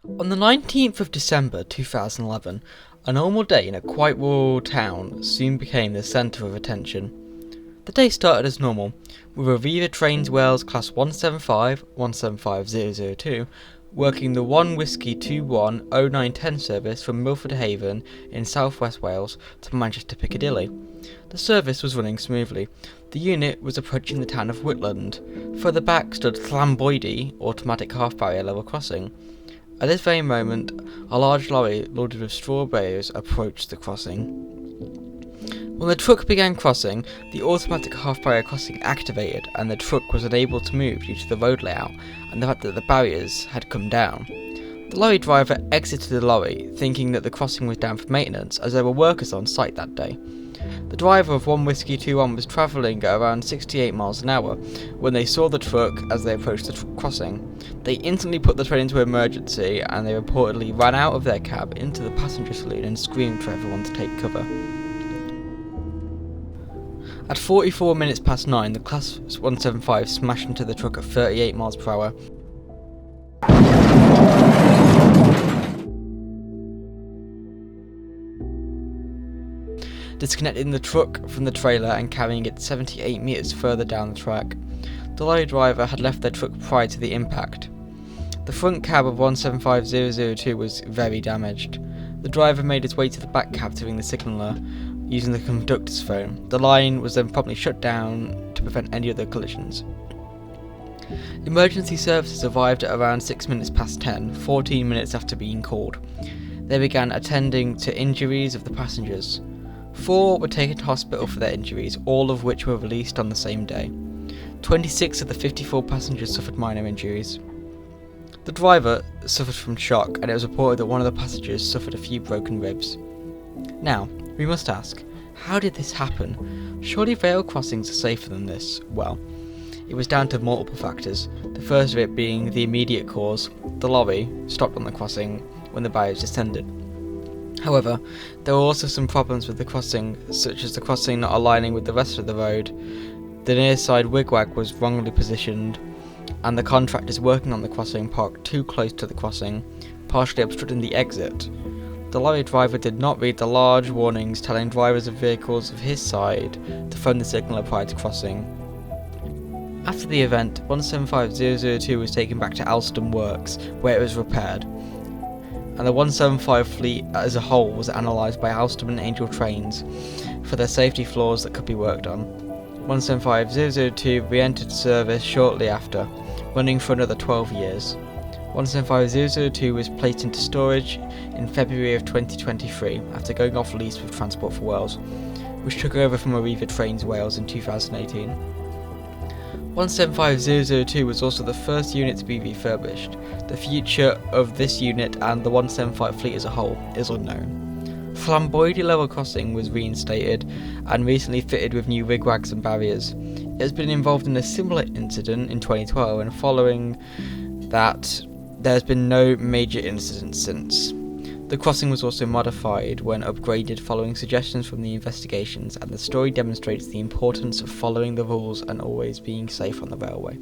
On the 19th of December 2011, a normal day in a quite rural town soon became the centre of attention. The day started as normal, with Arriva Trains Wales Class 175, 175002 working the 1 Whiskey 21 0910 service from Milford Haven in South West Wales to Manchester Piccadilly. The service was running smoothly. The unit was approaching the town of Whitland. Further back stood Llanboidy Automatic Half Barrier Level Crossing. At this very moment, a large lorry loaded with straw bales approached the crossing. When the truck began crossing, the automatic half-barrier crossing activated and the truck was unable to move due to the road layout and the fact that the barriers had come down. The lorry driver exited the lorry, thinking that the crossing was down for maintenance as there were workers on site that day. The driver of 1 Whiskey 21 was travelling at around 68 miles an hour when they saw the truck as they approached the crossing. They instantly put the train into emergency and they reportedly ran out of their cab into the passenger saloon and screamed for everyone to take cover. At 44 minutes past 9, the Class 175 smashed into the truck at 38 miles per hour. Disconnecting the truck from the trailer and carrying it 78 metres further down the track. The lorry driver had left their truck prior to the impact. The front cab of 175002 was very damaged. The driver made his way to the back cab to ring the signaller using the conductor's phone. The line was then promptly shut down to prevent any other collisions. Emergency services arrived at around 6 minutes past 10, 14 minutes after being called. They began attending to injuries of the passengers. 4 were taken to hospital for their injuries, all of which were released on the same day. 26 of the 54 passengers suffered minor injuries. The driver suffered from shock, and it was reported that one of the passengers suffered a few broken ribs. Now, we must ask, how did this happen? Surely rail crossings are safer than this? Well, it was down to multiple factors, the first of it being the immediate cause. The lorry stopped on the crossing when the barriers descended. However, there were also some problems with the crossing, such as the crossing not aligning with the rest of the road, the near side wigwag was wrongly positioned, and the contractors working on the crossing parked too close to the crossing, partially obstructing the exit. The lorry driver did not read the large warnings telling drivers of vehicles of his side to phone the signaller prior to crossing. After the event, 175002 was taken back to Alston Works, where it was repaired, and the 175 fleet as a whole was analysed by Alstom and Angel Trains for their safety flaws that could be worked on. 175002 re-entered service shortly after, running for another 12 years. 175002 was placed into storage in February of 2023 after going off lease with Transport for Wales, which took over from Arriva Trains Wales in 2018. 175002 was also the first unit to be refurbished. The future of this unit and the 175 fleet as a whole is unknown. Llanboidy Level Crossing was reinstated and recently fitted with new wigwags and barriers. It has been involved in a similar incident in 2012, and following that there has been no major incidents since. The crossing was also modified when upgraded following suggestions from the investigations, and the story demonstrates the importance of following the rules and always being safe on the railway.